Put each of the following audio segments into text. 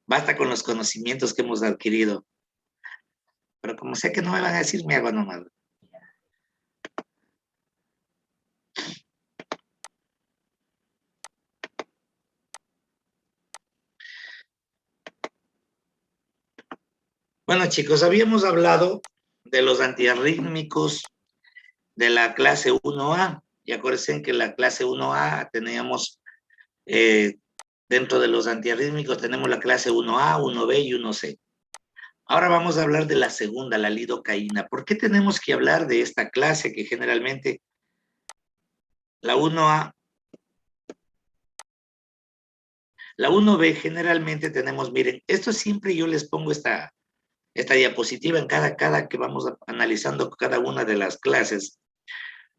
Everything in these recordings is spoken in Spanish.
Basta con los conocimientos que hemos adquirido. Pero como sé que no me van a decir, me hago nomás. Bueno, chicos, habíamos hablado de los antiarrítmicos de la clase 1A. Y acuérdense que en la clase 1A teníamos, dentro de los antiarrítmicos, tenemos la clase 1A, 1B y 1C. Ahora vamos a hablar de la segunda, la lidocaína. ¿Por qué tenemos que hablar de esta clase que generalmente la 1A, la 1B generalmente tenemos, miren, esto siempre yo les pongo esta diapositiva en cada que vamos analizando cada una de las clases,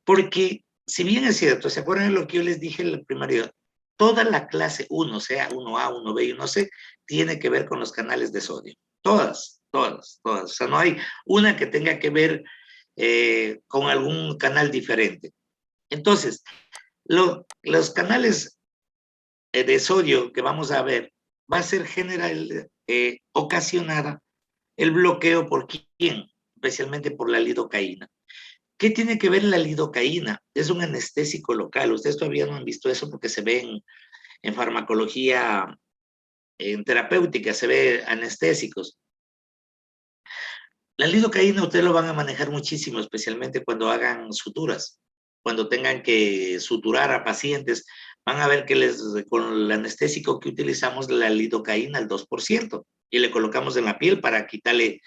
porque si bien es cierto, ¿se acuerdan de lo que yo les dije en el primario? Toda la clase 1, sea 1A, 1B y 1C, tiene que ver con los canales de sodio. Todas, todas, todas. O sea, no hay una que tenga que ver con algún canal diferente. Entonces, los canales de sodio que vamos a ver va a ser ocasionada el bloqueo por quién, especialmente por la lidocaína. ¿Qué tiene que ver la lidocaína? Es un anestésico local. Ustedes todavía no han visto eso porque se ve en farmacología, en terapéutica, se ve anestésicos. La lidocaína ustedes lo van a manejar muchísimo, especialmente cuando hagan suturas. Cuando tengan que suturar a pacientes, van a ver que con el anestésico que utilizamos, la lidocaína al 2%, y le colocamos en la piel para quitarle,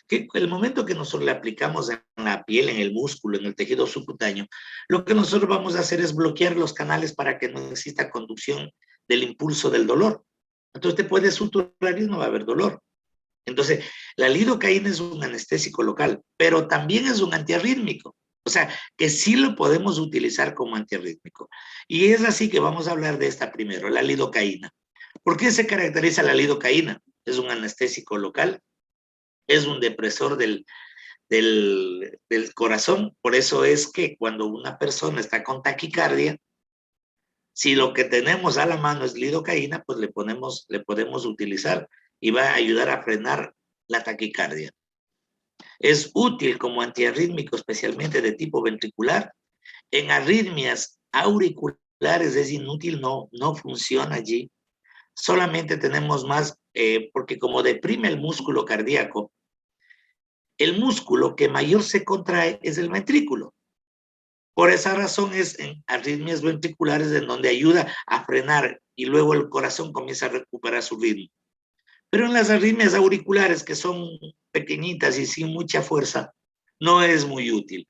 que el momento que nosotros le aplicamos en la piel, en el músculo, en el tejido subcutáneo, lo que nosotros vamos a hacer es bloquear los canales para que no exista conducción del impulso del dolor. Entonces te puedes suturar y no va a haber dolor. Entonces, la lidocaína es un anestésico local, pero también es un antiarrítmico. O sea, que sí lo podemos utilizar como antiarrítmico. Y es así que vamos a hablar de esta primero, la lidocaína. ¿Por qué se caracteriza la lidocaína? Es un anestésico local, es un depresor del corazón. Por eso es que cuando una persona está con taquicardia, si lo que tenemos a la mano es lidocaína, pues le podemos utilizar y va a ayudar a frenar la taquicardia. Es útil como antiarrítmico, especialmente de tipo ventricular. En arritmias auriculares es inútil, no funciona allí. Solamente tenemos más, porque como deprime el músculo cardíaco, el músculo que mayor se contrae es el ventrículo. Por esa razón es en arritmias ventriculares en donde ayuda a frenar y luego el corazón comienza a recuperar su ritmo. Pero en las arritmias auriculares, que son pequeñitas y sin mucha fuerza, no es muy útil.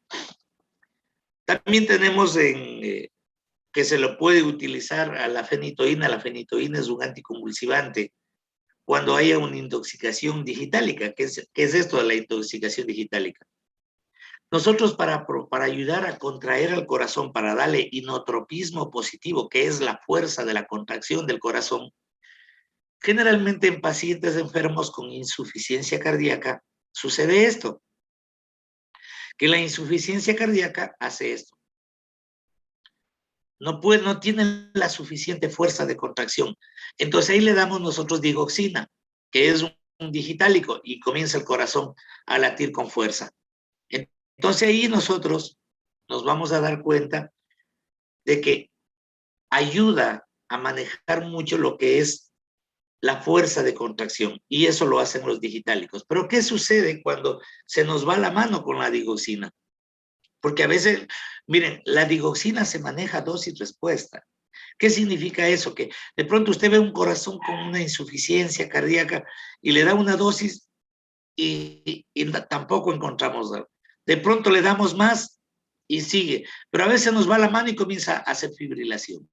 También tenemos que se lo puede utilizar a la fenitoína. La fenitoína es un anticonvulsivante cuando haya una intoxicación digitálica. ¿Qué es esto de la intoxicación digitálica? Nosotros para ayudar a contraer al corazón, para darle inotropismo positivo, que es la fuerza de la contracción del corazón, generalmente en pacientes enfermos con insuficiencia cardíaca sucede esto, que la insuficiencia cardíaca hace esto. No tiene la suficiente fuerza de contracción. Entonces ahí le damos nosotros digoxina, que es un digitálico, y comienza el corazón a latir con fuerza. Entonces ahí nosotros nos vamos a dar cuenta de que ayuda a manejar mucho lo que es la fuerza de contracción, y eso lo hacen los digitálicos. Pero ¿qué sucede cuando se nos va la mano con la digoxina? Porque a veces, miren, la digoxina se maneja dosis respuesta. ¿Qué significa eso? Que de pronto usted ve un corazón con una insuficiencia cardíaca y le da una dosis y tampoco encontramos. De pronto le damos más y sigue, pero a veces nos va la mano y comienza a hacer fibrilación.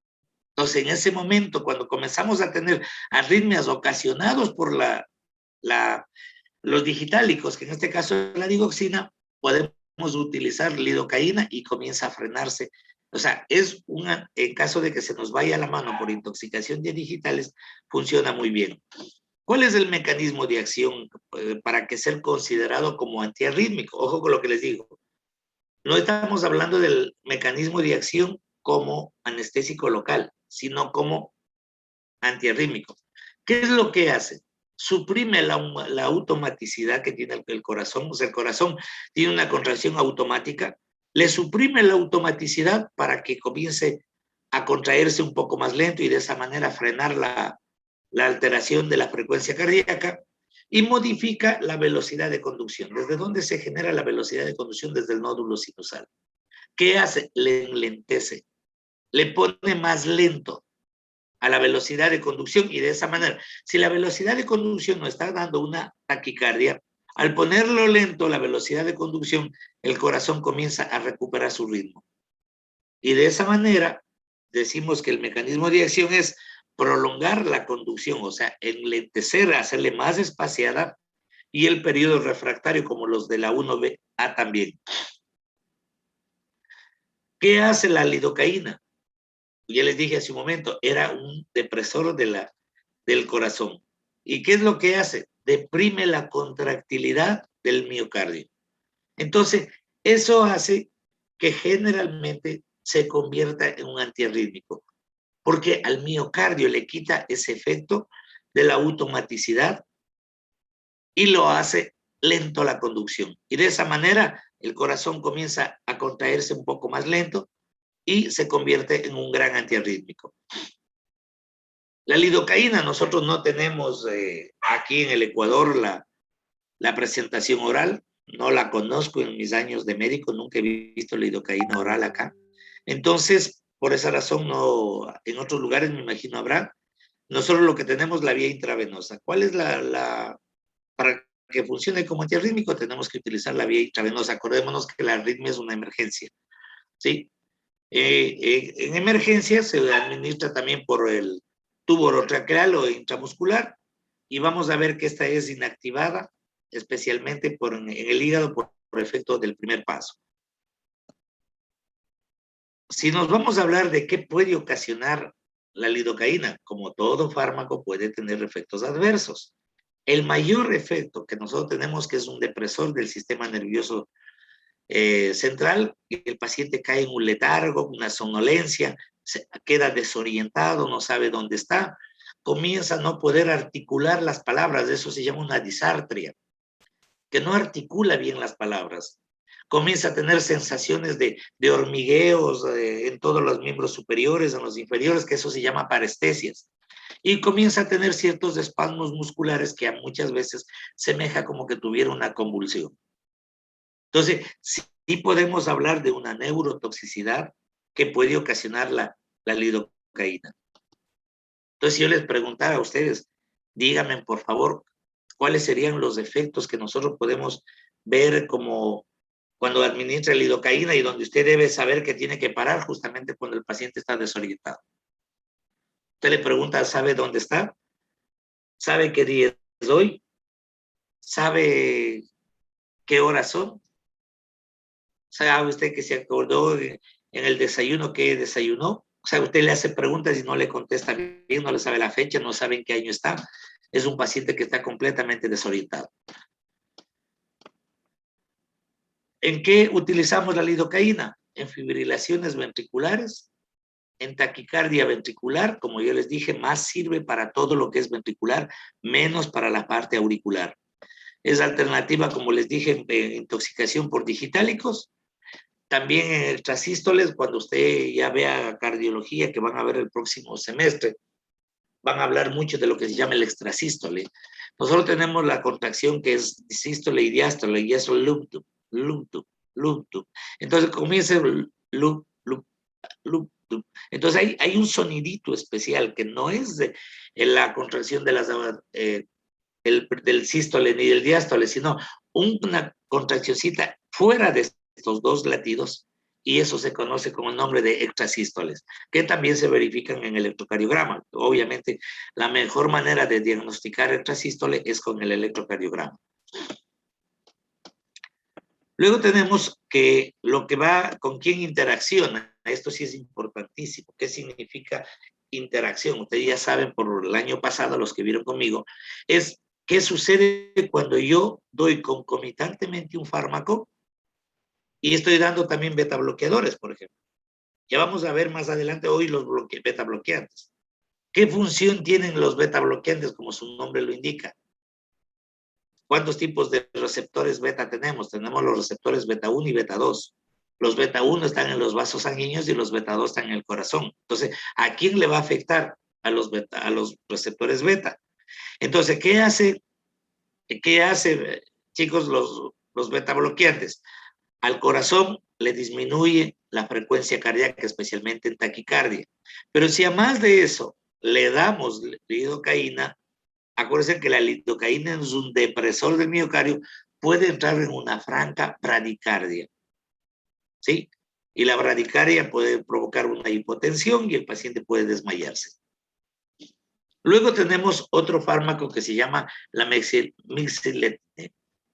Entonces, en ese momento, cuando comenzamos a tener arritmias ocasionados por los digitálicos, que en este caso es la digoxina, podemos utilizar lidocaína y comienza a frenarse. O sea, en caso de que se nos vaya la mano por intoxicación de digitales, funciona muy bien. ¿Cuál es el mecanismo de acción para que sea considerado como antiarrítmico? Ojo con lo que les digo. No estamos hablando del mecanismo de acción como anestésico local, sino como antiarrítmico. ¿Qué es lo que hace? Suprime la automaticidad que tiene el corazón. O sea, el corazón tiene una contracción automática, le suprime la automaticidad para que comience a contraerse un poco más lento y de esa manera frenar la alteración de la frecuencia cardíaca y modifica la velocidad de conducción. ¿Desde dónde se genera la velocidad de conducción? Desde el nódulo sinusal. ¿Qué hace? Le enlentece, le pone más lento a la velocidad de conducción y de esa manera, si la velocidad de conducción nos está dando una taquicardia, al ponerlo lento la velocidad de conducción, el corazón comienza a recuperar su ritmo. Y de esa manera decimos que el mecanismo de acción es prolongar la conducción, o sea, enlentecer, hacerle más espaciada y el periodo refractario como los de la 1A también. ¿Qué hace la lidocaína? Ya les dije hace un momento, era un depresor del corazón. ¿Y qué es lo que hace? Deprime la contractilidad del miocardio. Entonces, eso hace que generalmente se convierta en un antiarrítmico, porque al miocardio le quita ese efecto de la automaticidad y lo hace lento la conducción. Y de esa manera el corazón comienza a contraerse un poco más lento y se convierte en un gran antiarrítmico. La lidocaína, nosotros no tenemos aquí en el Ecuador la presentación oral, no la conozco en mis años de médico, nunca he visto lidocaína oral acá. Entonces, por esa razón, no, en otros lugares me imagino habrá. Nosotros lo que tenemos es la vía intravenosa. ¿Cuál es para que funcione como antiarrítmico? Tenemos que utilizar la vía intravenosa. Acordémonos que la arritmia es una emergencia, ¿sí? En emergencia se administra también por el tubo orotraqueal o intramuscular y vamos a ver que esta es inactivada, especialmente en el hígado por efecto del primer paso. Si nos vamos a hablar de qué puede ocasionar la lidocaína, como todo fármaco puede tener efectos adversos. El mayor efecto que nosotros tenemos, que es un depresor del sistema nervioso central, el paciente cae en un letargo, una somnolencia, queda desorientado, no sabe dónde está, comienza a no poder articular las palabras, eso se llama una disartria, que no articula bien las palabras. Comienza a tener sensaciones de hormigueos en todos los miembros superiores, en los inferiores, que eso se llama parestesias. Y comienza a tener ciertos espasmos musculares que muchas veces semeja como que tuviera una convulsión. Entonces, sí podemos hablar de una neurotoxicidad que puede ocasionar la lidocaína. Entonces, yo les preguntara a ustedes, díganme por favor, ¿cuáles serían los efectos que nosotros podemos ver como cuando administra lidocaína y donde usted debe saber que tiene que parar justamente cuando el paciente está desorientado? Usted le pregunta, ¿sabe dónde está? ¿Sabe qué día es hoy? ¿Sabe qué horas son? ¿Sabe usted que se acordó en el desayuno que desayunó? O sea, usted le hace preguntas y no le contesta bien, no le sabe la fecha, no sabe en qué año está. Es un paciente que está completamente desorientado. ¿En qué utilizamos la lidocaína? En fibrilaciones ventriculares, en taquicardia ventricular, como yo les dije, más sirve para todo lo que es ventricular, menos para la parte auricular. Es alternativa, como les dije, en intoxicación por digitálicos. También en el trasístoles, cuando usted ya vea cardiología, que van a ver el próximo semestre, van a hablar mucho de lo que se llama el extrasístole. Nosotros tenemos la contracción que es sístole y diástole, y eso loop, loop, loop. Entonces comienza el loop, loop, loop. Entonces hay un sonidito especial que no es de la contracción de del sístole ni del diástole, sino una contraccióncita fuera de estos dos latidos, y eso se conoce con el nombre de extrasístoles, que también se verifican en el electrocardiograma. Obviamente, la mejor manera de diagnosticar extrasístole es con el electrocardiograma. Luego tenemos que lo que va, con quién interacciona. Esto sí es importantísimo. ¿Qué significa interacción? Ustedes ya saben por el año pasado, los que vieron conmigo, es qué sucede cuando yo doy concomitantemente un fármaco y estoy dando también beta bloqueadores, por ejemplo. Ya vamos a ver más adelante hoy los beta bloqueantes. ¿Qué función tienen los beta bloqueantes, como su nombre lo indica? ¿Cuántos tipos de receptores beta tenemos? Tenemos los receptores beta 1 y beta 2. Los beta 1 están en los vasos sanguíneos y los beta 2 están en el corazón. Entonces, ¿a quién le va a afectar? A los receptores beta. Entonces, ¿qué hace, chicos, los beta bloqueantes? Al corazón le disminuye la frecuencia cardíaca, especialmente en taquicardia. Pero si a más de eso le damos lidocaína, acuérdense que la lidocaína es un depresor del miocardio, puede entrar en una franca bradicardia, ¿sí? Y la bradicardia puede provocar una hipotensión y el paciente puede desmayarse. Luego tenemos otro fármaco que se llama la mixeletine.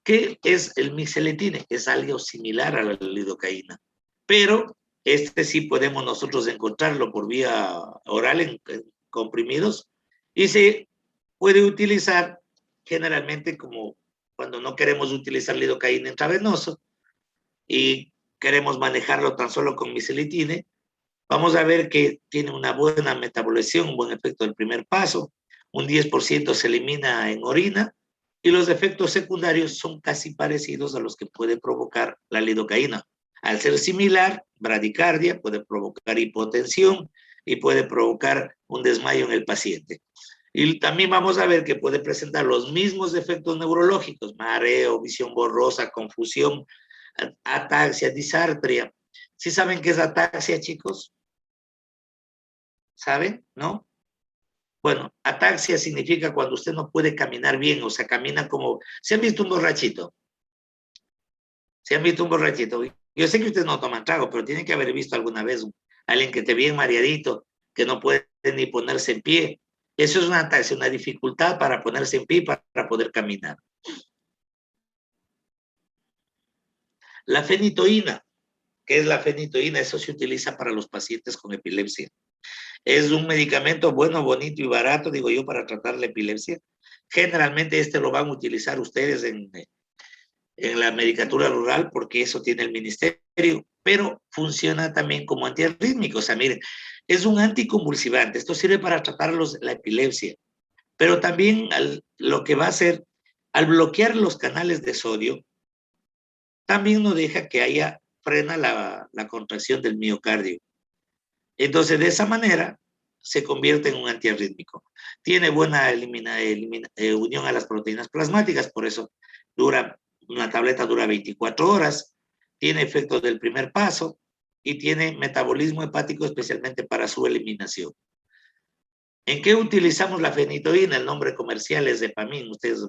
¿Qué es el mixeletine? Es algo similar a la lidocaína, pero este sí podemos nosotros encontrarlo por vía oral en comprimidos y se puede utilizar generalmente como cuando no queremos utilizar lidocaína intravenoso y queremos manejarlo tan solo con mixeletine. Vamos a ver que tiene una buena metabolización, un buen efecto del primer paso, un 10% se elimina en orina y los efectos secundarios son casi parecidos a los que puede provocar la lidocaína. Al ser similar, bradicardia puede provocar hipotensión y puede provocar un desmayo en el paciente. Y también vamos a ver que puede presentar los mismos efectos neurológicos, mareo, visión borrosa, confusión, ataxia, disartria. ¿Sí saben qué es ataxia, chicos? ¿Saben? ¿No? Bueno, ataxia significa cuando usted no puede caminar bien, o sea, camina como... ¿Se han visto un borrachito? ¿Se han visto un borrachito? Yo sé que ustedes no toman trago, pero tienen que haber visto alguna vez a alguien que esté bien mareadito, que no puede ni ponerse en pie. Eso es una ataxia, una dificultad para ponerse en pie para poder caminar. La fenitoína. ¿Qué es la fenitoína? Eso se utiliza para los pacientes con epilepsia. Es un medicamento bueno, bonito y barato, digo yo, para tratar la epilepsia. Generalmente este lo van a utilizar ustedes en la medicatura rural porque eso tiene el ministerio, pero funciona también como antiarrítmico. O sea, miren, es un anticonvulsivante. Esto sirve para tratar la epilepsia, pero también lo que va a hacer, al bloquear los canales de sodio, también no deja que frena la contracción del miocardio. Entonces, de esa manera, se convierte en un antiarrítmico. Tiene buena unión a las proteínas plasmáticas, por eso una tableta dura 24 horas, tiene efectos del primer paso y tiene metabolismo hepático especialmente para su eliminación. ¿En qué utilizamos la fenitoína? El nombre comercial es Depamin. Ustedes,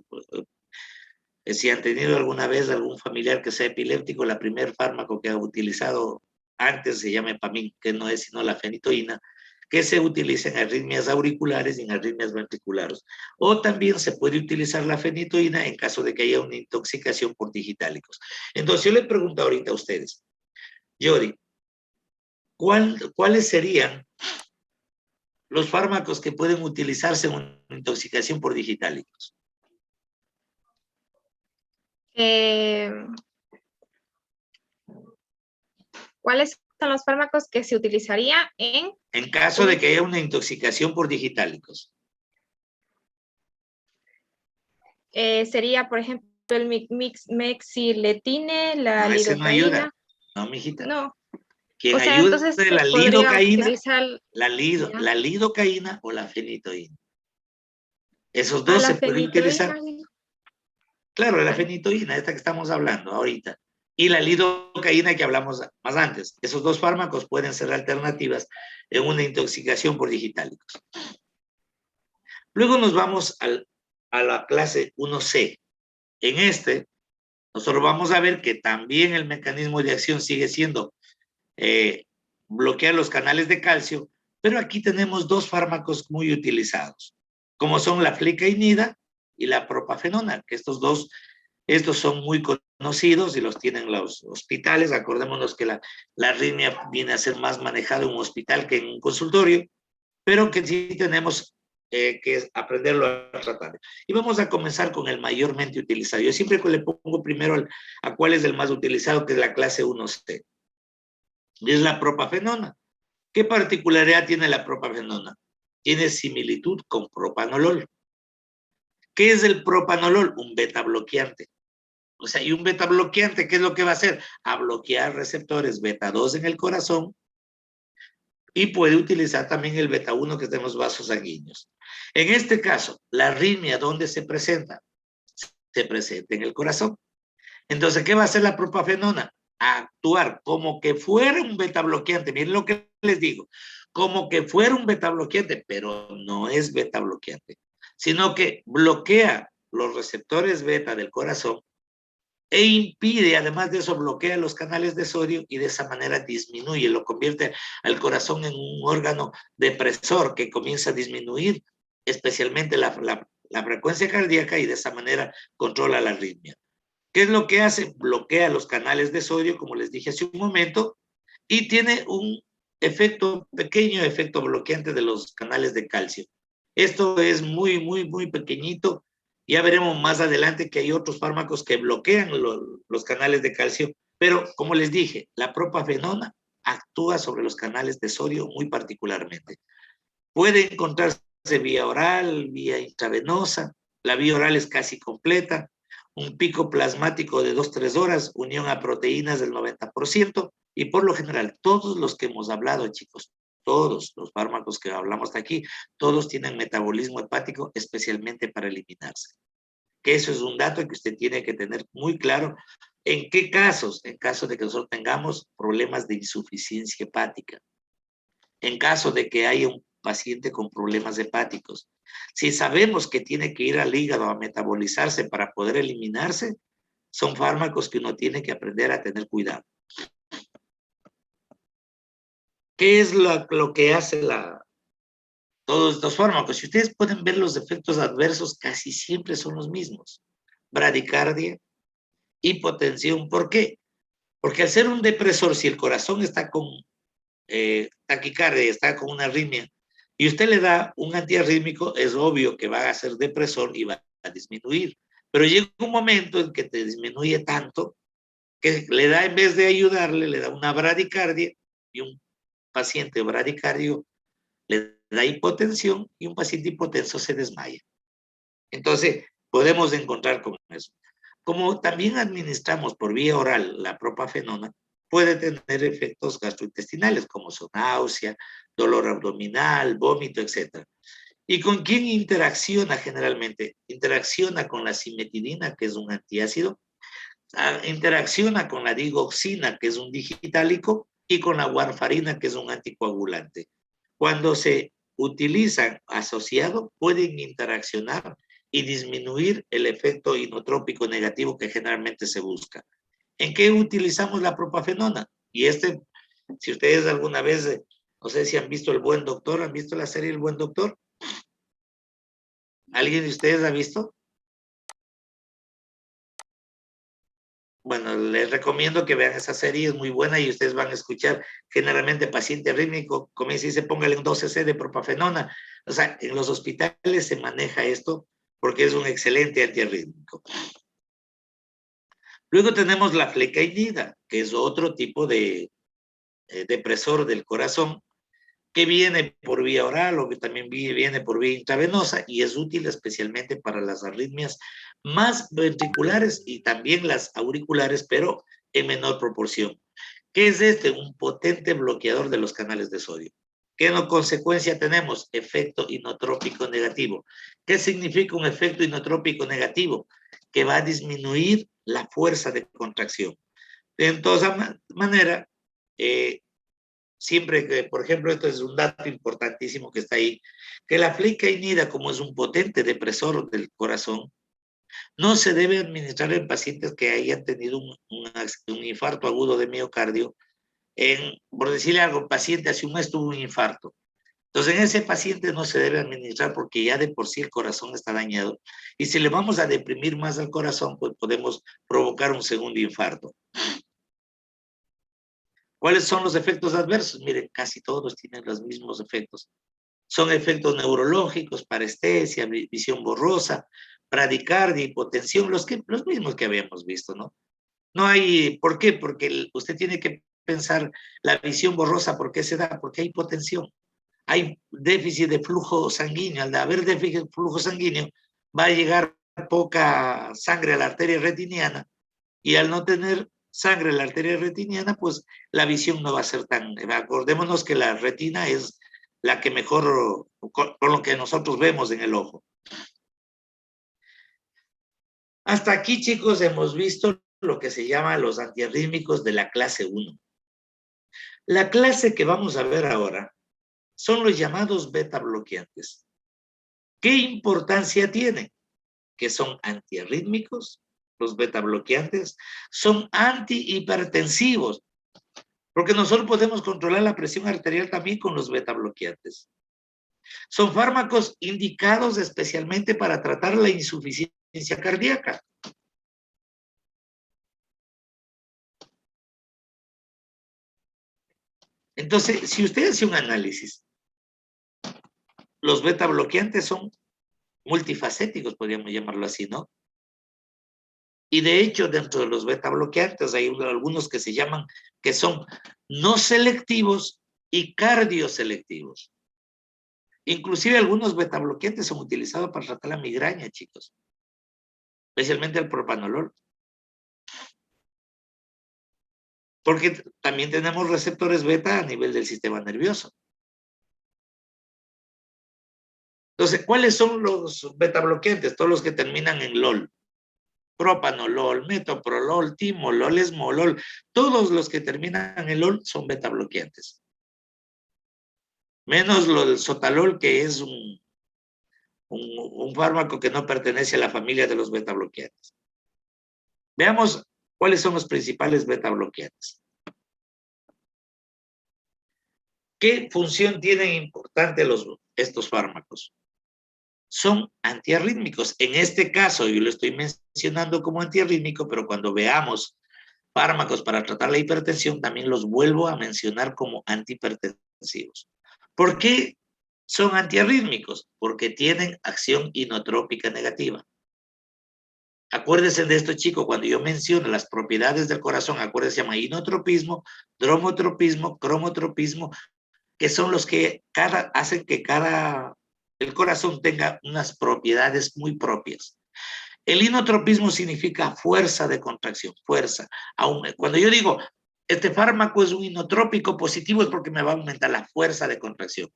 si han tenido alguna vez algún familiar que sea epiléptico, el primer fármaco que ha utilizado antes se llama Epamin, que no es sino la fenitoína, que se utiliza en arritmias auriculares y en arritmias ventriculares. O también se puede utilizar la fenitoína en caso de que haya una intoxicación por digitálicos. Entonces yo le pregunto ahorita a ustedes, Yori, ¿cuáles serían los fármacos que pueden utilizarse en una intoxicación por digitálicos? ¿Cuáles son los fármacos que se utilizaría en caso de que haya una intoxicación por digitálicos? Sería, por ejemplo, el mexiletine, la lidocaína. Ese no ayuda. No, mijita. No. Quien ayuda entonces es la lidocaína, la lidocaína o la fenitoína. Esos dos se pueden utilizar. Claro, la fenitoína, esta que estamos hablando ahorita, y la lidocaína que hablamos más antes. Esos dos fármacos pueden ser alternativas en una intoxicación por digitálicos. Luego nos vamos a la clase 1C. En nosotros vamos a ver que también el mecanismo de acción sigue siendo bloquear los canales de calcio, pero aquí tenemos dos fármacos muy utilizados, como son la flecainida y la propafenona, que estos son muy conocidos y los tienen los hospitales. Acordémonos que la arritmia viene a ser más manejada en un hospital que en un consultorio, pero que sí tenemos que aprenderlo a tratar. Y vamos a comenzar con el mayormente utilizado. Yo siempre le pongo primero a cuál es el más utilizado, que es la clase 1C. Y es la propafenona. ¿Qué particularidad tiene la propafenona? tiene similitud con propanolol. ¿Qué es el propanolol? Un beta bloqueante. O sea, y un beta bloqueante, ¿qué es lo que va a hacer? A bloquear receptores beta 2 en el corazón y puede utilizar también el beta 1 que está en los vasos sanguíneos. En este caso, la arritmia, ¿dónde se presenta? Se presenta en el corazón. Entonces, ¿qué va a hacer la propafenona? A actuar como que fuera un beta bloqueante. Miren lo que les digo, como que fuera un beta bloqueante, pero no es beta bloqueante, sino que bloquea los receptores beta del corazón e impide, además de eso, bloquea los canales de sodio y de esa manera disminuye, lo convierte al corazón en un órgano depresor que comienza a disminuir especialmente la frecuencia cardíaca y de esa manera controla la arritmia. ¿Qué es lo que hace? Bloquea los canales de sodio, como les dije hace un momento, y tiene un efecto, pequeño efecto bloqueante de los canales de calcio. Esto es muy, muy, muy pequeñito. Ya veremos más adelante que hay otros fármacos que bloquean los canales de calcio, pero como les dije, la propafenona actúa sobre los canales de sodio muy particularmente. Puede encontrarse vía oral, vía intravenosa. La vía oral es casi completa. Un pico plasmático de 2-3 horas, unión a proteínas del 90%, y por lo general, todos los que hemos hablado, chicos, todos los fármacos que hablamos de aquí, todos tienen metabolismo hepático, especialmente para eliminarse. Que eso es un dato que usted tiene que tener muy claro. ¿En qué casos? En caso de que nosotros tengamos problemas de insuficiencia hepática. En caso de que haya un paciente con problemas hepáticos. Si sabemos que tiene que ir al hígado a metabolizarse para poder eliminarse, son fármacos que uno tiene que aprender a tener cuidado. ¿Qué es lo que hace todos estos fármacos? Si ustedes pueden ver los efectos adversos, casi siempre son los mismos. Bradicardia, hipotensión. ¿Por qué? Porque al ser un depresor, si el corazón está con taquicardia, está con una arritmia, y usted le da un antiarrítmico, es obvio que va a ser depresor y va a disminuir. Pero llega un momento en que te disminuye tanto que le da, en vez de ayudarle, le da una bradicardia, y un paciente bradicardio le da hipotensión y un paciente hipotenso se desmaya. Entonces, podemos encontrar con eso. Como también administramos por vía oral la propafenona, puede tener efectos gastrointestinales como son náusea, dolor abdominal, vómito, etc. ¿Y con quién interacciona generalmente? Interacciona con la cimetidina, que es un antiácido, interacciona con la digoxina, que es un digitálico, y con la warfarina, que es un anticoagulante. Cuando se utilizan asociados, pueden interaccionar y disminuir el efecto inotrópico negativo que generalmente se busca. ¿En qué utilizamos la propafenona? Y si ustedes alguna vez, no sé si han visto El Buen Doctor, ¿han visto la serie El Buen Doctor? ¿Alguien de ustedes ha visto? Bueno, les recomiendo que vean esa serie, es muy buena y ustedes van a escuchar generalmente paciente arrítmico, comienza y dice póngale un 12C de propafenona. O sea, en los hospitales se maneja esto porque es un excelente antiarrítmico. Luego tenemos la flecainida, que es otro tipo de depresor del corazón, que viene por vía oral o que también viene por vía intravenosa y es útil especialmente para las arritmias más ventriculares y también las auriculares, pero en menor proporción. ¿Qué es este? Un potente bloqueador de los canales de sodio. ¿Qué en consecuencia tenemos? Efecto inotrópico negativo. ¿Qué significa un efecto inotrópico negativo? Que va a disminuir la fuerza de contracción. De todas maneras, siempre que, por ejemplo, esto es un dato importantísimo que está ahí, que la flecainida, como es un potente depresor del corazón, no se debe administrar en pacientes que hayan tenido un infarto agudo de miocardio. Por decirle algo, paciente hace un mes tuvo un infarto. Entonces, en ese paciente no se debe administrar porque ya de por sí el corazón está dañado. Y si le vamos a deprimir más al corazón, pues podemos provocar un segundo infarto. ¿Cuáles son los efectos adversos? Miren, casi todos tienen los mismos efectos. Son efectos neurológicos, parestesia, visión borrosa, bradicardia, hipotensión, los mismos que habíamos visto, ¿no? No hay, ¿por qué? Porque usted tiene que pensar la visión borrosa, ¿por qué se da? Porque hay hipotensión. hay déficit de flujo sanguíneo. Al haber déficit de flujo sanguíneo, va a llegar poca sangre a la arteria retiniana, y al no tener sangre en la arteria retiniana, pues la visión no va a ser tan... Acordémonos que la retina es la que mejor, con lo que nosotros vemos en el ojo. Hasta aquí, chicos, hemos visto lo que se llama los antiarrítmicos de la clase 1. La clase que vamos a ver ahora son los llamados beta bloqueantes. ¿Qué importancia tienen? Que son antiarrítmicos, los beta bloqueantes, son antihipertensivos, porque nosotros podemos controlar la presión arterial también con los beta bloqueantes. Son fármacos indicados especialmente para tratar la insuficiencia cardíaca. Entonces, si usted hace un análisis, los beta bloqueantes son multifacéticos, podríamos llamarlo así, ¿no? Y de hecho, dentro de los beta bloqueantes hay algunos que se llaman, que son no selectivos y cardioselectivos. Inclusive algunos beta bloqueantes son utilizados para tratar la migraña, chicos. Especialmente el propanolol. Porque también tenemos receptores beta a nivel del sistema nervioso. Entonces, ¿cuáles son los beta bloqueantes? Todos los que terminan en LOL. Propanolol, metoprolol, timolol, esmolol, todos los que terminan en LOL son beta bloqueantes. Menos lo del sotalol, que es un fármaco que no pertenece a la familia de los beta bloqueantes. Veamos cuáles son los principales beta bloqueantes. ¿Qué función tienen importante estos fármacos? Son antiarrítmicos. En este caso, yo lo estoy mencionando como antiarrítmico, pero cuando veamos fármacos para tratar la hipertensión, también los vuelvo a mencionar como antihipertensivos. ¿Por qué son antiarrítmicos? Porque tienen acción inotrópica negativa. Acuérdense de esto, chicos, cuando yo menciono las propiedades del corazón, acuérdense, se llama inotropismo, dromotropismo, cromotropismo, que son los que hacen que el corazón tenga unas propiedades muy propias. El inotropismo significa fuerza de contracción, fuerza. Cuando yo digo, este fármaco es un inotrópico positivo, es porque me va a aumentar la fuerza de contracción.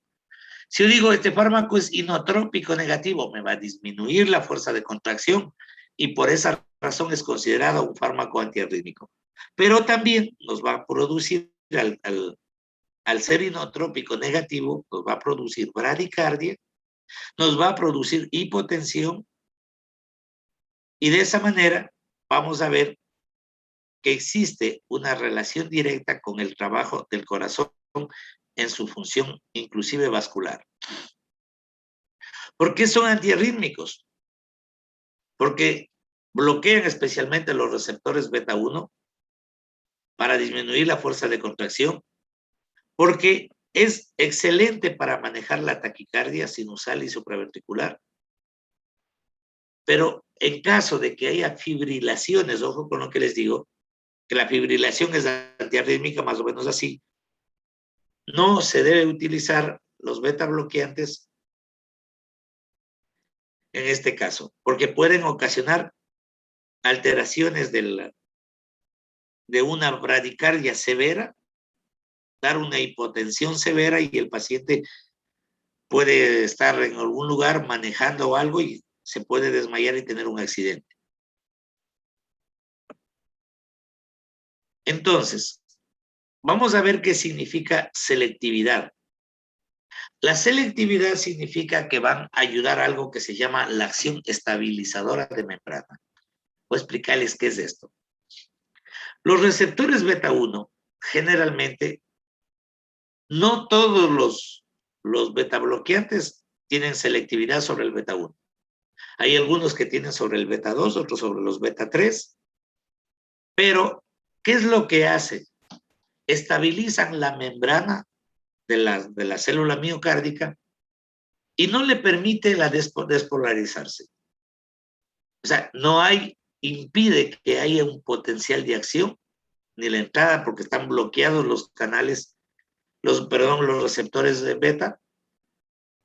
Si yo digo, este fármaco es inotrópico negativo, me va a disminuir la fuerza de contracción, y por esa razón es considerado un fármaco antiarrítmico. Pero también nos va a producir, al ser inotrópico negativo, nos va a producir bradicardia, nos va a producir hipotensión, y de esa manera vamos a ver que existe una relación directa con el trabajo del corazón en su función inclusive vascular. ¿Por qué son antiarrítmicos? Porque bloquean especialmente los receptores beta 1 para disminuir la fuerza de contracción, porque es excelente para manejar la taquicardia sinusal y supraventricular. Pero en caso de que haya fibrilaciones, ojo con lo que les digo, que la fibrilación es antiarrítmica más o menos así, no se debe utilizar los beta bloqueantes en este caso, porque pueden ocasionar alteraciones de una bradicardia severa, dar una hipotensión severa, y el paciente puede estar en algún lugar manejando algo y se puede desmayar y tener un accidente. Entonces, vamos a ver qué significa selectividad. La selectividad significa que van a ayudar a algo que se llama la acción estabilizadora de membrana. Voy a explicarles qué es esto. Los receptores beta 1, generalmente, no todos los beta bloqueantes tienen selectividad sobre el beta 1. Hay algunos que tienen sobre el beta 2, otros sobre los beta 3. Pero, ¿qué es lo que hace? Estabilizan la membrana de la célula miocárdica y no le permite despolarizarse. O sea, impide que haya un potencial de acción ni la entrada, porque están bloqueados los canales, los receptores de beta,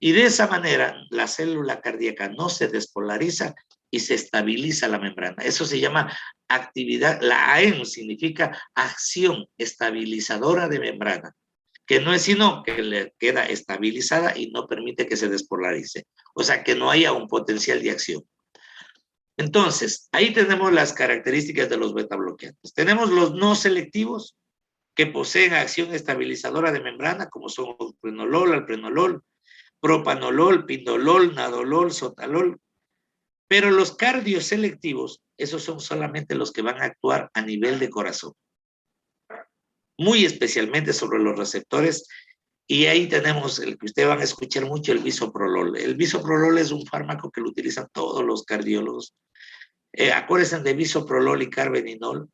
Y de esa manera, la célula cardíaca no se despolariza y se estabiliza la membrana. Eso se llama actividad, la AEM significa acción estabilizadora de membrana, que no es sino que le queda estabilizada y no permite que se despolarice. O sea, que no haya un potencial de acción. Entonces, ahí tenemos las características de los beta bloqueantes. Tenemos los no selectivos, que poseen acción estabilizadora de membrana, como son el prenolol, alprenolol, propanolol, pindolol, nadolol, sotalol. Pero los cardioselectivos, esos son solamente los que van a actuar a nivel de corazón, muy especialmente sobre los receptores. Y ahí tenemos el que ustedes van a escuchar mucho, el bisoprolol. El bisoprolol es un fármaco que lo utilizan todos los cardiólogos. Acuérdense de bisoprolol y carvedinol.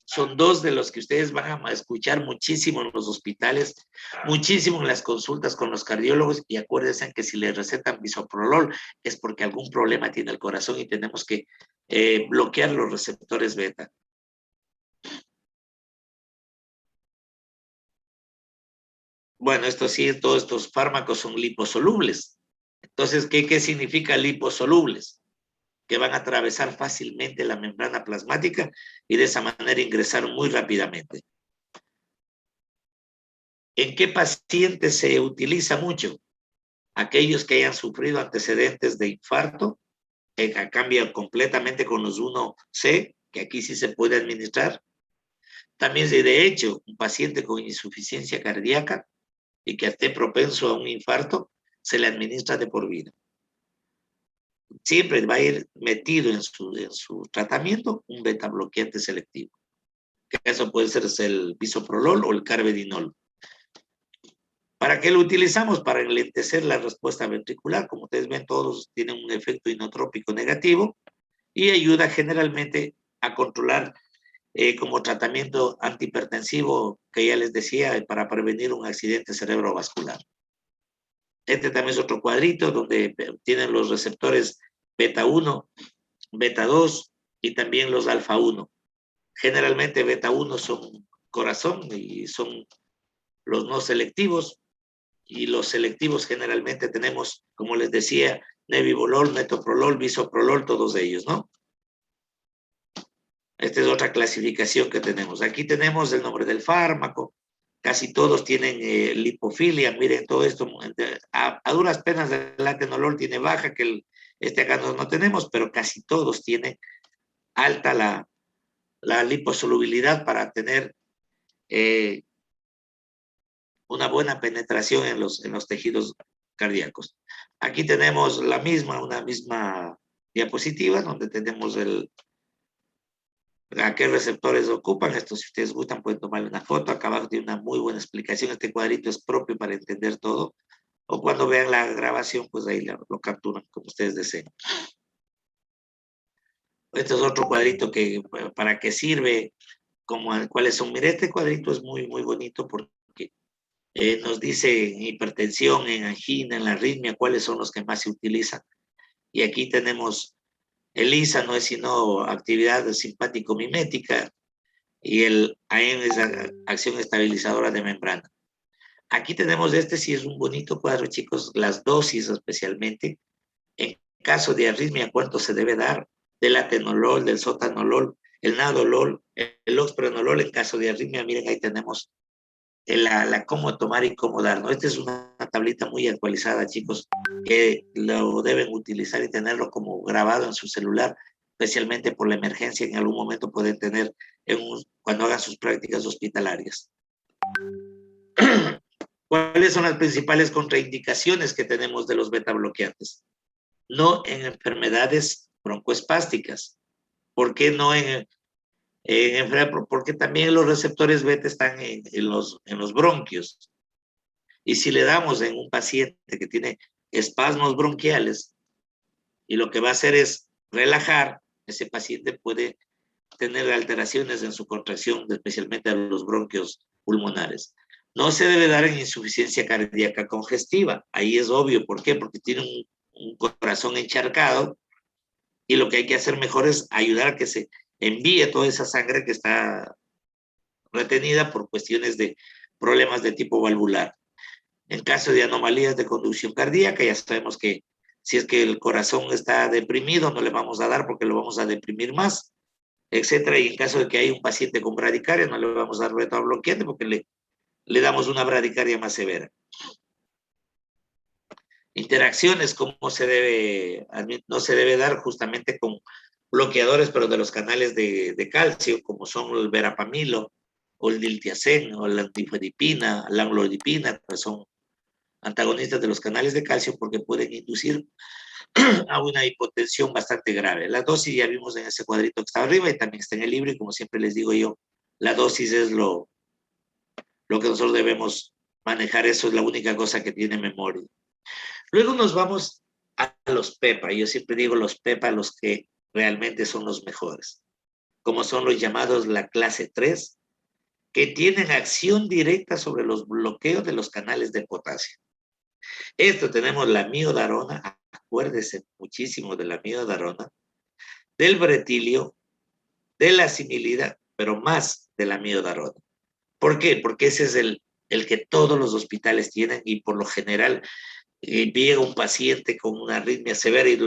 Son dos de los que ustedes van a escuchar muchísimo en los hospitales, muchísimo en las consultas con los cardiólogos, y acuérdense que si les recetan bisoprolol es porque algún problema tiene el corazón y tenemos que bloquear los receptores beta. Bueno, esto sí, todos estos fármacos son liposolubles. Entonces, ¿qué significa liposolubles? Que van a atravesar fácilmente la membrana plasmática y de esa manera ingresar muy rápidamente. ¿En qué pacientes se utiliza mucho? Aquellos que hayan sufrido antecedentes de infarto, que cambian completamente con los 1C, que aquí sí se puede administrar. También, si de hecho, un paciente con insuficiencia cardíaca y que esté propenso a un infarto, se le administra de por vida. Siempre va a ir metido en su tratamiento un beta bloqueante selectivo. Que eso puede ser el bisoprolol o el carvedinol. ¿Para qué lo utilizamos? Para enlentecer la respuesta ventricular. Como ustedes ven, todos tienen un efecto inotrópico negativo y ayuda generalmente a controlar como tratamiento antihipertensivo, que ya les decía, para prevenir un accidente cerebrovascular. Este también es otro cuadrito donde tienen los receptores beta 1, beta 2 y también los alfa 1. Generalmente beta 1 son corazón y son los no selectivos, y los selectivos generalmente tenemos, como les decía, nebivolol, metoprolol, bisoprolol, todos ellos, ¿no? Esta es otra clasificación que tenemos. Aquí tenemos el nombre del fármaco. Casi todos tienen lipofilia. Miren todo esto. A duras penas el atenolol tiene baja, que este acá no tenemos, pero casi todos tienen alta la liposolubilidad para tener una buena penetración en los tejidos cardíacos. Aquí tenemos una misma diapositiva donde tenemos a qué receptores ocupan. Esto, si ustedes gustan, pueden tomarle una foto. Acá abajo tiene una muy buena explicación. Este cuadrito es propio para entender todo. O cuando vean la grabación, pues ahí lo capturan como ustedes deseen. Este es otro cuadrito que para qué sirve, cuáles son. Mire, este cuadrito es muy, muy bonito porque nos dice en hipertensión, en angina, en la arritmia, cuáles son los que más se utilizan. Y aquí tenemos el ISA, no es sino actividad simpático-mimética, y el AEM es acción estabilizadora de membrana. Aquí tenemos sí es un bonito cuadro, chicos, las dosis especialmente. En caso de arritmia, ¿cuánto se debe dar? Del atenolol, del sotanolol, el nadolol, el oxprenolol. En caso de arritmia, miren, ahí tenemos cómo tomar y cómo dar, ¿no? Esta es una tablita muy actualizada, chicos, que lo deben utilizar y tenerlo como grabado en su celular, especialmente por la emergencia en algún momento pueden tener cuando hagan sus prácticas hospitalarias. ¿Cuáles son las principales contraindicaciones que tenemos de los beta bloqueantes? No en enfermedades broncoespásticas. ¿Por qué no porque también los receptores beta están en los bronquios? Y si le damos en un paciente que tiene espasmos bronquiales y lo que va a hacer es relajar, ese paciente puede tener alteraciones en su contracción, especialmente a los bronquios pulmonares. No se debe dar en insuficiencia cardíaca congestiva. Ahí es obvio. ¿Por qué? Porque tiene un corazón encharcado y lo que hay que hacer mejor es ayudar a que se envíe toda esa sangre que está retenida por cuestiones de problemas de tipo valvular. En caso de anomalías de conducción cardíaca, ya sabemos que si es que el corazón está deprimido, no le vamos a dar porque lo vamos a deprimir más, etcétera. Y en caso de que hay un paciente con bradicardia, no le vamos a dar beta bloqueante porque le damos una bradicardia más severa. Interacciones, ¿cómo se debe? No se debe dar justamente con bloqueadores, pero de los canales de calcio, como son el verapamilo, o el diltiazem, o la antifedipina, la amlodipina, que son antagonistas de los canales de calcio porque pueden inducir a una hipotensión bastante grave. La dosis ya vimos en ese cuadrito que está arriba y también está en el libro, y como siempre les digo yo, la dosis es lo que nosotros debemos manejar, eso es la única cosa que tiene memoria. Luego nos vamos a los PEPA. Yo siempre digo los PEPA, los que realmente son los mejores, como son los llamados la clase 3, que tienen acción directa sobre los bloqueos de los canales de potasio. Esto tenemos la miodarona, acuérdese muchísimo de la miodarona, del bretilio, de la similida, pero más de la miodarona. ¿Por qué? Porque ese es el que todos los hospitales tienen, y por lo general llega un paciente con una arritmia severa y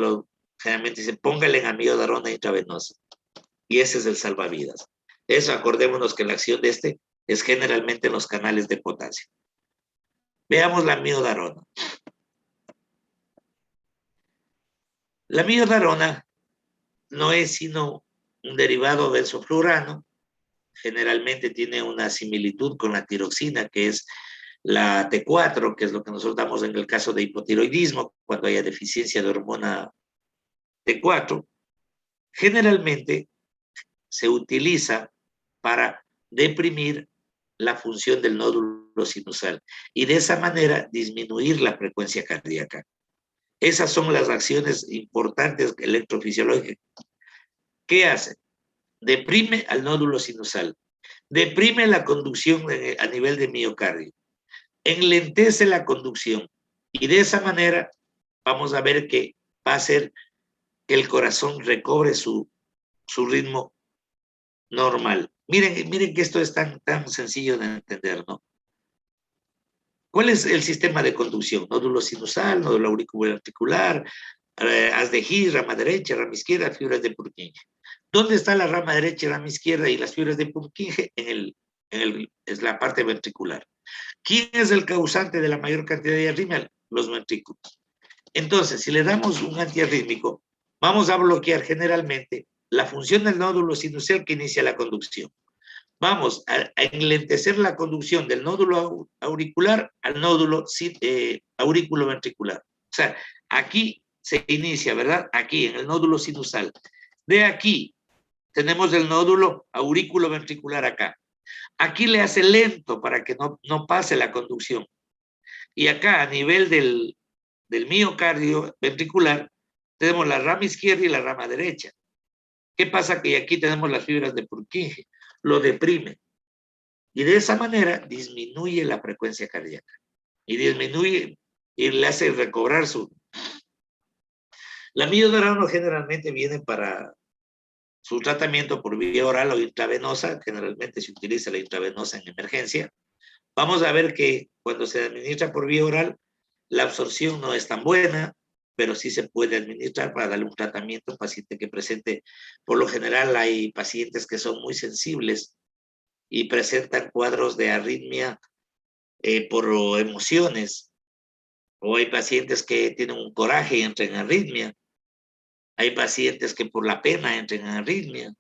generalmente dice, póngale en amiodarona intravenosa. Y ese es el salvavidas. Eso, acordémonos que la acción de este es generalmente en los canales de potasio. Veamos la miodarona. La miodarona no es sino un derivado del sulfurano. Generalmente tiene una similitud con la tiroxina, que es la T4, que es lo que nosotros damos en el caso de hipotiroidismo, cuando haya deficiencia de hormona T4. Generalmente se utiliza para deprimir la función del nódulo sinusal y de esa manera disminuir la frecuencia cardíaca. Esas son las acciones importantes electrofisiológicas. ¿Qué hace? Deprime al nódulo sinusal, deprime la conducción a nivel de miocardio, enlentece la conducción y de esa manera vamos a ver que va a hacer que el corazón recobre su ritmo normal. Miren que esto es tan sencillo de entender, ¿no? ¿Cuál es el sistema de conducción? Nódulo sinusal, nódulo auriculoventricular, haz de His, rama derecha, rama izquierda, fibras de Purkinje. ¿Dónde está la rama derecha y rama izquierda y las fibras de Purkinje? Es la parte ventricular. ¿Quién es el causante de la mayor cantidad de arritmia? Los ventrículos. Entonces, si le damos un antiarrítmico, vamos a bloquear generalmente la función del nódulo sinusal que inicia la conducción. Vamos a enlentecer la conducción del nódulo auricular al nódulo auriculoventricular. O sea, aquí se inicia, ¿verdad? Aquí, en el nódulo sinusal. De aquí tenemos el nódulo auriculoventricular acá. Aquí le hace lento para que no pase la conducción. Y acá, a nivel del miocardio ventricular, tenemos la rama izquierda y la rama derecha. ¿Qué pasa? Que aquí tenemos las fibras de Purkinje, lo deprime. Y de esa manera disminuye la frecuencia cardíaca. Y disminuye y le hace recobrar su... La miodarona generalmente viene para su tratamiento por vía oral o intravenosa. Generalmente se utiliza la intravenosa en emergencia. Vamos a ver que cuando se administra por vía oral, la absorción no es tan buena, pero sí se puede administrar para darle un tratamiento a un paciente que presente. Por lo general hay pacientes que son muy sensibles y presentan cuadros de arritmia por emociones, o hay pacientes que tienen un coraje y entran en arritmia, hay pacientes que por la pena entran en arritmia,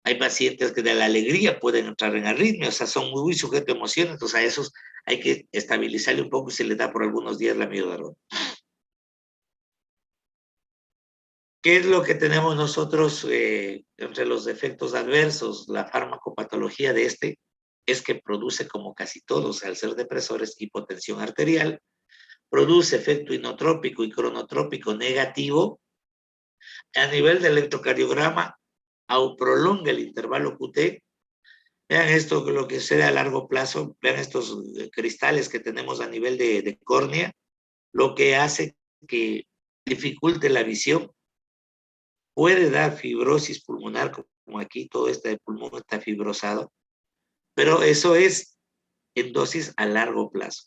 hay pacientes que de la alegría pueden entrar en arritmia, o sea, son muy sujetos a emociones, entonces a esos hay que estabilizarle un poco y se les da por algunos días la miodarona. ¿Qué es lo que tenemos nosotros entre los efectos adversos? La farmacopatología de este es que produce, como casi todos, al ser depresores, hipotensión arterial, produce efecto inotrópico y cronotrópico negativo. A nivel de electrocardiograma, prolonga el intervalo QT. Vean esto, lo que sucede a largo plazo, vean estos cristales que tenemos a nivel de córnea, lo que hace que dificulte la visión. Puede dar fibrosis pulmonar, como aquí todo este pulmón está fibrosado, pero eso es en dosis a largo plazo.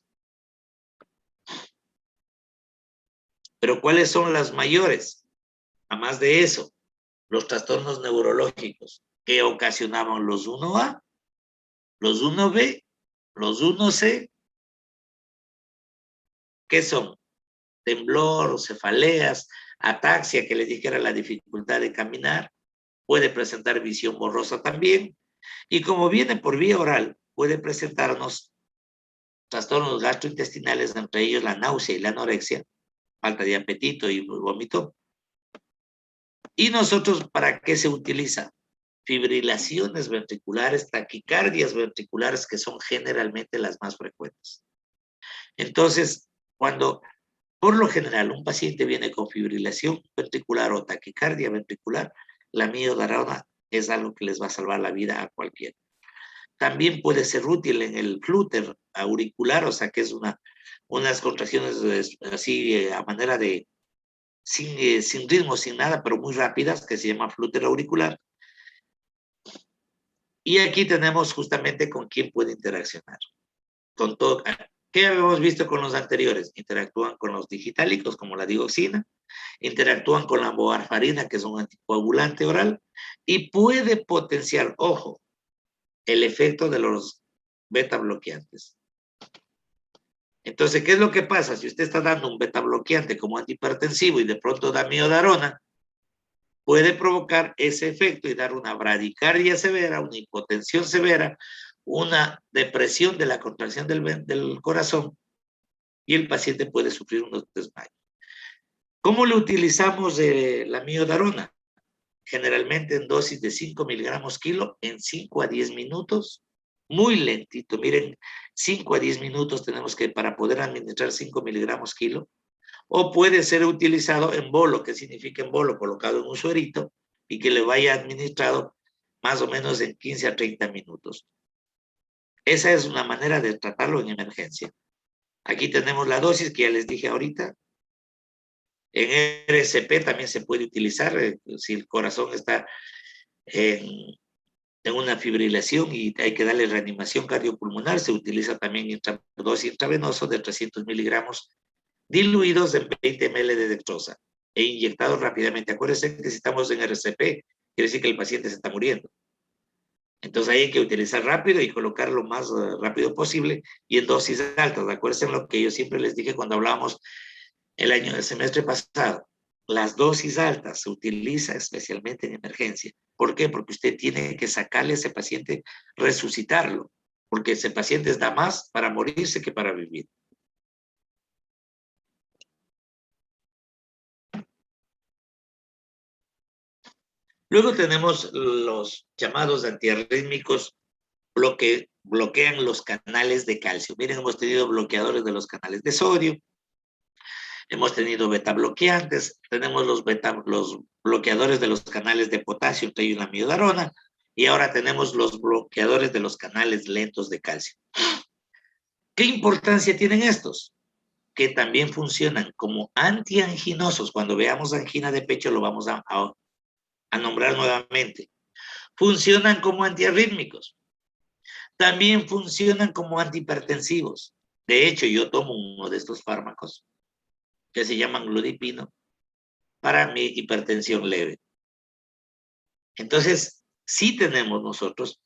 Pero ¿cuáles son las mayores? Además de eso, los trastornos neurológicos que ocasionaban los 1A, los 1B, los 1C, ¿qué son? Temblor, cefaleas, ataxia, que les dije era la dificultad de caminar, puede presentar visión borrosa también, y como viene por vía oral, puede presentarnos trastornos gastrointestinales, entre ellos la náusea y la anorexia, falta de apetito y vómito. ¿Y nosotros para qué se utiliza? Fibrilaciones ventriculares, taquicardias ventriculares, que son generalmente las más frecuentes. Entonces, cuando por lo general un paciente viene con fibrilación ventricular o taquicardia ventricular, la miodarona es algo que les va a salvar la vida a cualquiera. También puede ser útil en el flúter auricular, o sea que es unas contracciones así a manera de, sin ritmo, sin nada, pero muy rápidas, que se llama flúter auricular. Y aquí tenemos justamente con quién puede interaccionar. Con todo, ¿qué habíamos visto con los anteriores? Interactúan con los digitálicos, como la digoxina, interactúan con la warfarina, que es un anticoagulante oral, y puede potenciar, ojo, el efecto de los beta bloqueantes. Entonces, ¿qué es lo que pasa? Si usted está dando un beta bloqueante como antihipertensivo y de pronto da miodarona, puede provocar ese efecto y dar una bradicardia severa, una hipotensión severa, una depresión de la contracción del corazón, y el paciente puede sufrir unos desmayos. ¿Cómo le utilizamos la miodarona? Generalmente en dosis de 5 miligramos kilo en 5 a 10 minutos, muy lentito. Miren, 5 a 10 minutos tenemos que para poder administrar 5 miligramos kilo, o puede ser utilizado en bolo, que significa en bolo, colocado en un suerito y que le vaya administrado más o menos en 15 a 30 minutos. Esa es una manera de tratarlo en emergencia. Aquí tenemos la dosis que ya les dije ahorita. En RCP también se puede utilizar si el corazón está en una fibrilación y hay que darle reanimación cardiopulmonar. Se utiliza también dosis intravenosa de 300 miligramos diluidos en 20 ml de dextrosa e inyectados rápidamente. Acuérdense que si estamos en RCP, quiere decir que el paciente se está muriendo. Entonces ahí hay que utilizar rápido y colocar lo más rápido posible y en dosis altas. Acuérdense en lo que yo siempre les dije cuando hablábamos el semestre pasado. Las dosis altas se utiliza especialmente en emergencia. ¿Por qué? Porque usted tiene que sacarle a ese paciente, resucitarlo, porque ese paciente da más para morirse que para vivir. Luego tenemos los llamados antiarrítmicos que bloquean los canales de calcio. Miren, hemos tenido bloqueadores de los canales de sodio, hemos tenido beta bloqueantes, tenemos los bloqueadores de los canales de potasio, entre ellos la miodarona, y ahora tenemos los bloqueadores de los canales lentos de calcio. ¿Qué importancia tienen estos? Que también funcionan como antianginosos. Cuando veamos angina de pecho lo vamos a nombrar nuevamente. Funcionan como antiarrítmicos. También funcionan como antihipertensivos. De hecho, yo tomo uno de estos fármacos que se llaman gludipino para mi hipertensión leve. Entonces, sí tenemos nosotros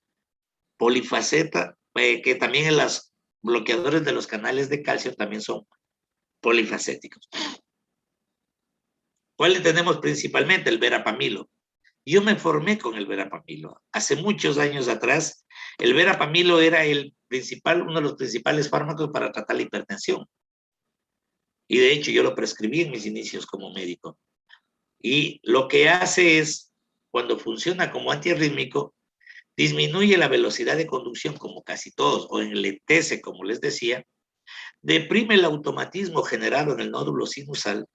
polifaceta, que también en los bloqueadores de los canales de calcio también son polifacéticos. ¿Cuáles tenemos principalmente? El verapamilo. Yo me formé con el verapamilo. Hace muchos años atrás, el verapamilo era uno de los principales fármacos para tratar la hipertensión. Y de hecho yo lo prescribí en mis inicios como médico. Y lo que hace es, cuando funciona como antiarrítmico, disminuye la velocidad de conducción, como casi todos, o enlentece, como les decía, deprime el automatismo generado en el nódulo sinusal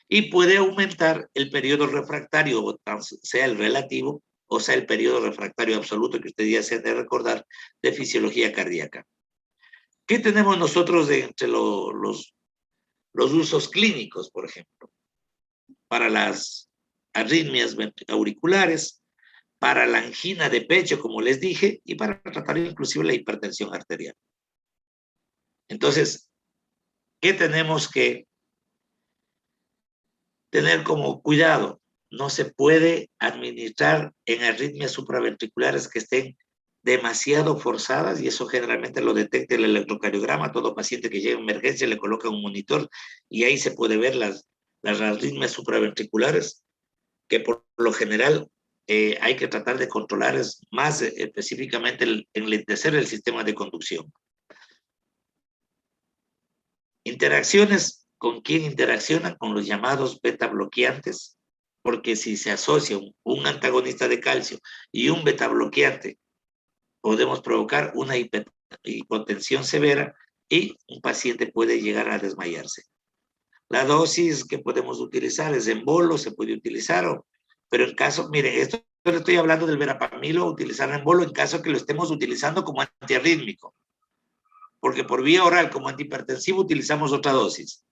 y puede aumentar el periodo refractario, o sea el relativo, o sea el periodo refractario absoluto, que usted ya se ha de recordar, de fisiología cardíaca. ¿Qué tenemos nosotros entre los usos clínicos, por ejemplo? Para las arritmias auriculares, para la angina de pecho, como les dije, y para tratar inclusive la hipertensión arterial. Entonces, ¿qué tenemos que tener como cuidado, no se puede administrar en arritmias supraventriculares que estén demasiado forzadas, y eso generalmente lo detecta el electrocardiograma. Todo paciente que llega a emergencia le coloca un monitor y ahí se puede ver las arritmias supraventriculares, que por lo general hay que tratar de controlar más específicamente el enlentecer el sistema de conducción. Interacciones, ¿con quién interaccionan? Con los llamados beta bloqueantes, porque si se asocia un antagonista de calcio y un beta bloqueante, podemos provocar una hipotensión severa y un paciente puede llegar a desmayarse. La dosis que podemos utilizar es en bolo, se puede utilizar, pero en caso, mire, esto le estoy hablando del verapamilo, utilizar en bolo en caso que lo estemos utilizando como antiarrítmico, porque por vía oral como antihipertensivo utilizamos otra dosis.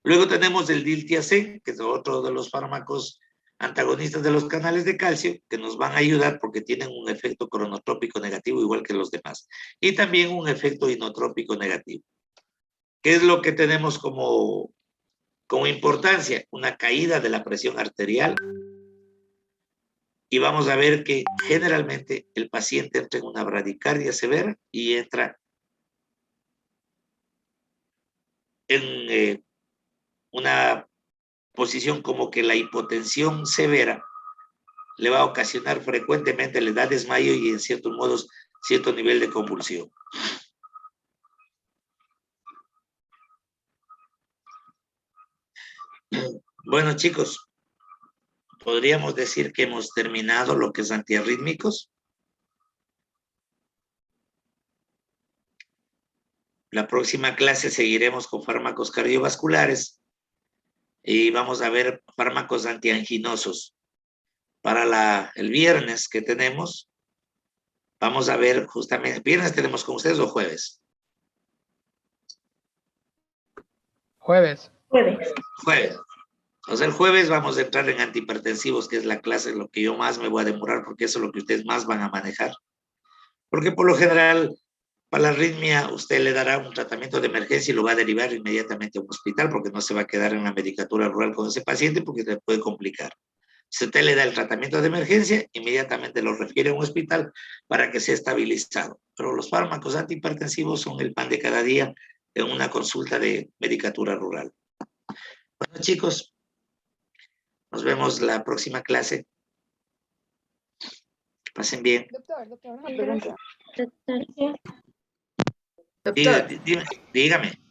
Luego tenemos el diltiazem, que es otro de los fármacos antagonistas de los canales de calcio, que nos van a ayudar porque tienen un efecto cronotrópico negativo igual que los demás, y también un efecto inotrópico negativo. ¿Qué es lo que tenemos como importancia? Una caída de la presión arterial, y vamos a ver que generalmente el paciente entra en una bradicardia severa y entra en una posición como que la hipotensión severa le va a ocasionar frecuentemente, le da desmayo y en ciertos modos cierto nivel de convulsión. Bueno, chicos, podríamos decir que hemos terminado lo que es antiarrítmicos. La próxima clase seguiremos con fármacos cardiovasculares y vamos a ver fármacos antianginosos. Para el viernes que tenemos, vamos a ver justamente, ¿viernes tenemos con ustedes o jueves? Jueves. Jueves. O sea, el jueves vamos a entrar en antihipertensivos, que es la clase en lo que yo más me voy a demorar, porque eso es lo que ustedes más van a manejar. Porque por lo general, para la arritmia, usted le dará un tratamiento de emergencia y lo va a derivar inmediatamente a un hospital, porque no se va a quedar en la medicatura rural con ese paciente, porque se puede complicar. Si usted le da el tratamiento de emergencia, inmediatamente lo refiere a un hospital para que sea estabilizado. Pero los fármacos antihipertensivos son el pan de cada día en una consulta de medicatura rural. Bueno, chicos, nos vemos la próxima clase. Que pasen bien. Doctor, una pregunta. Dígame.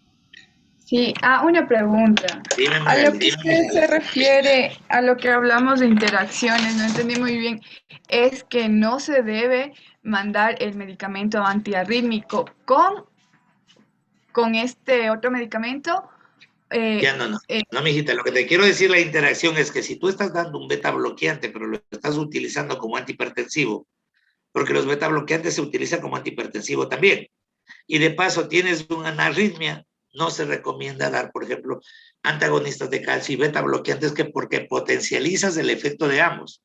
Sí, una pregunta. Dime, A Magali, lo que usted se refiere, a lo que hablamos de interacciones, no entendí muy bien, es que no se debe mandar el medicamento antiarrítmico con este otro medicamento. Ya no, mijita, lo que te quiero decir, la interacción es que si tú estás dando un beta bloqueante, pero lo estás utilizando como antihipertensivo, porque los beta bloqueantes se utilizan como antihipertensivo también, y de paso tienes una arritmia, no se recomienda dar, por ejemplo, antagonistas de calcio y beta bloqueantes, porque potencializas el efecto de ambos.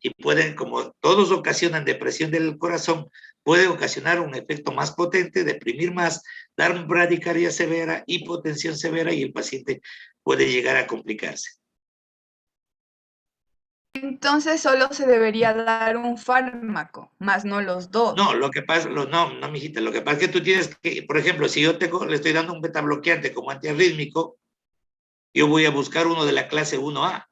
Y pueden, como todos ocasionan depresión del corazón, puede ocasionar un efecto más potente, deprimir más, dar bradicardia severa, hipotensión severa, y el paciente puede llegar a complicarse. Entonces solo se debería dar un fármaco, más no los dos. No, lo que pasa, no, mijita, lo que pasa es que tú tienes que, por ejemplo, si yo le estoy dando un beta bloqueante como antiarrítmico, yo voy a buscar uno de la clase 1A,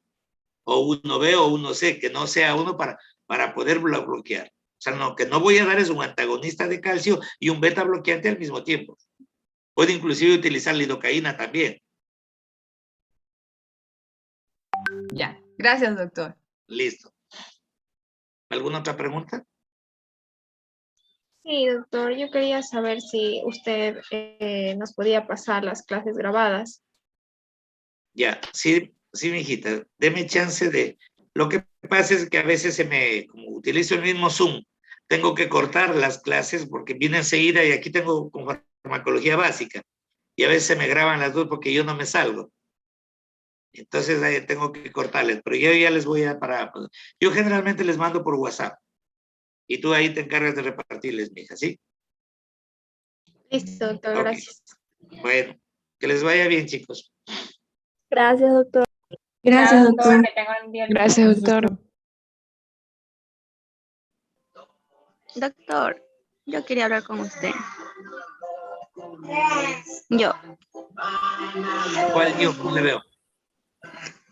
o 1B o 1C, que no sea uno para poder bloquear. O sea, que no voy a dar es un antagonista de calcio y un beta bloqueante al mismo tiempo. Puede inclusive utilizar lidocaína también. Ya, gracias, doctor. Listo. ¿Alguna otra pregunta? Sí, doctor, yo quería saber si usted nos podía pasar las clases grabadas. Ya, sí, mijita, deme chance de... Lo que pasa es que a veces como utilizo el mismo Zoom, tengo que cortar las clases porque viene enseguida y aquí tengo con farmacología básica. Y a veces se me graban las dos porque yo no me salgo. Entonces ahí tengo que cortarles, pero yo ya les voy a yo generalmente les mando por WhatsApp y tú ahí te encargas de repartirles, mija, ¿sí? Listo, doctor, Ok. gracias. Bueno, que les vaya bien, chicos. Gracias, doctor. Gracias, doctor. Que tenga un día. Gracias, doctor. Doctor, yo quería hablar con usted. Yo. ¿Cuál yo? No le veo.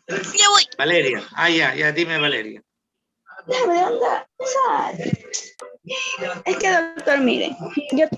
Ya voy. Valeria. Ah, ya, dime, Valeria. Déjame de onda. Es que, doctor, mire, yo